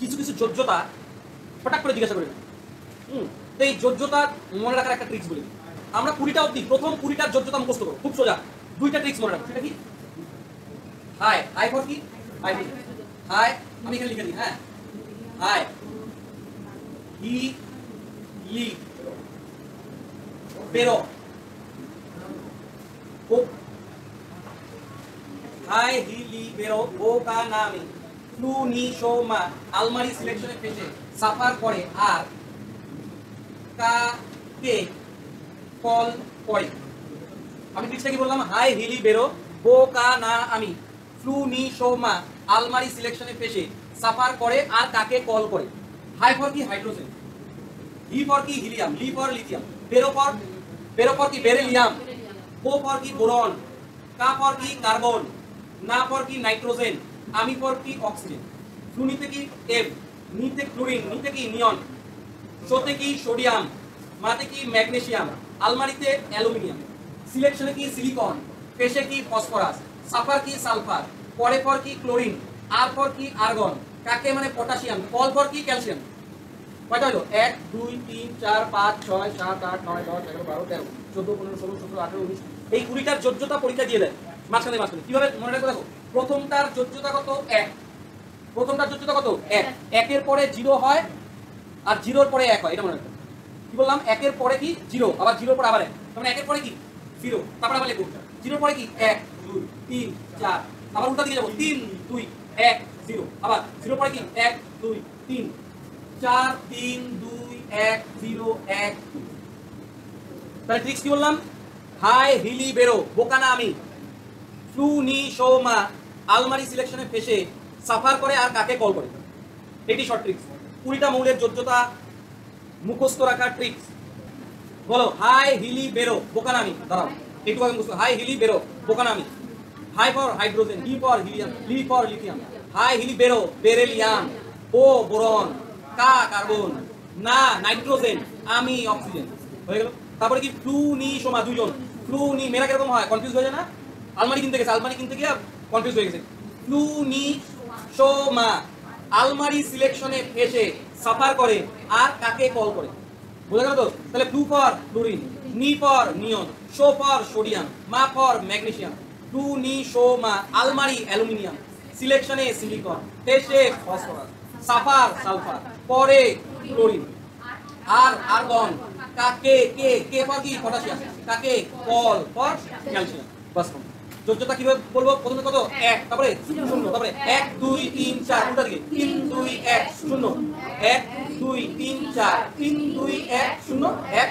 কিছু কিছু যোজ্যতা হঠাৎ করে জিজ্ঞাসা করি না। তো এই যোজ্যতা মনে রাখার একটা ট্রিক্স বলি। আমরা 20টা অবধি প্রথম 20টার যোজ্যতা মুখস্থ করবো, খুব সোজা। 2টা ট্রিক্স মনে রাখবো। সেটা কি? হাই, হাই ফর কি? হাই, হাই আমি এখানে লিখে দিই। হ্যাঁ, হাই, হি, লি, বেরো, হাই, হি, লি, বেরো, ও কা নামি, ফ্লু, নি, শো, মা, আলমারি সিলেকশনে ফেসে সাফার করে আর কাকে কল করে। আমি ট্রিক্সটা কি বললাম? হাই, হিলি, বেরো, বো, কা, না, আমি, ফ্লু, নি, শো, মা, আলমারি সিলেকশনে ফেসে সাফার করে আর কাকে কল করে। হাই ফর কি? হাইড্রোজেন। হি ফর কি? হিলিয়াম। লি ফর লিথিয়াম। বেরো ফর কি? বেরিলিয়াম। বো ফর কি? বোরন। কা ফর কি? কার্বন। না ফর কি? নাইট্রোজেন। আমি ফর কি? অক্সিজেন। ফ্লু নিতে কি? এফ। নিতে ক্লোরিন। নিতে কি? নিয়ন। শোতে কি? সোডিয়াম। মাতে কি? ম্যাগনেসিয়াম। আলমারিতে অ্যালুমিনিয়াম। সিলেকশনে কি? সিলিকন। ফেসে কি? ফসফরাস। সাফার কি? সালফার। পরে ফর কি? ক্লোরিন। আর ফর কি? আর্গন। কাকে মানে পটাশিয়াম। কল ফর কি? ক্যালসিয়াম। কয়টা হলো? 1 2 3 4 5 6 7 8 9 10 11 12 13 14 15 16 17 18 19 এই 20টার যোগ্যতা পরীক্ষা দিয়ে দেয় মাঝখানে। কিভাবে মনে রাখবো? দেখো, প্রথমটার যোগ্যতা কত? 1। প্রথমটার যোগ্যতা কত? 1। 1 এর পরে 0 হয় আর 0 এর পরে 1 হয়। এটা মনে রাখবে। কি বললাম? 1 এর পরে কি? 0, আবার 0 এর পরে আবার 1। তার মানে 1 এর পরে কি? 0, তারপর আবার লিখব 0 এর পরে কি? 1 2 3 4, আবার উল্টা দিকে যাব 3 2 1 0, আবার 0 এর পরে কি? 1 2 3 4 3 2 1 0 1 2। তাহলে ট্রিক্স কি বললাম? হাই, হিলি, বেরো, বোকা না আমি, ফ্লু, নি, শো, মা, আলমারি সিলেকশনে ফেসে সাফার করে আর কাকে কল করে। এটি শর্ট ট্রিক্স। 20টা মৌলের যোগ্যতা মুখস্থ রাখার ট্রিক্স। বলো, হাই, হিলি, বেরো, বোকা না আমি। দাঁড়াও, একটু আগে মুখস্থ। হাই, হিলি, বেরো, বোকা না আমি। Hi for hydrogen, he for helium, লি ফর লিথিয়াম। হাই, হিলি, বেরো, বেরিলিয়াম। ও বোরন, কা কার্বন, না নাইট্রোজেন, আমি অক্সিজেন। হয়ে গেল। তারপরে কি? ফ্লু, নি, সোমা, দুইজন। ফ্লু, নি, মেয়েরা কিরকম হয়? কনফিউজ হয়ে যায় না? আলমারি কিনতে গেছে, আলমারি কিনতে গিয়ে কনফিউজ হয়ে গেছে। ফ্লু, নি, সোমা, আলমারি সিলেকশনে এসে সাফার করে আর কাকে কল করে। বুঝা গেল তো? তাহলে ফ্লু ফর ক্লোরিন, নি for neon, show for sodium, মা ফর ম্যাগনেসিয়াম। ফ্লু, নি, শো, মা, আলমারি অ্যালুমিনিয়াম, সিলেকশনে সিলিকন, ফেসে ফসফরাস, সাফার সালফার, পরে ক্লোরিন, আর আর্গন, কাকে কে ফর কি? পটাশিয়াম, কাকে কল ফর ক্যালসিয়াম। বাস। যোগ্যতা কিভাবে বলবো? প্রথমে কত? 1, তারপরে 0, তারপরে 1 2 3 4, উল্টা দিকে 3 2 1 0, 1 2 3 4 3 2 1 0 1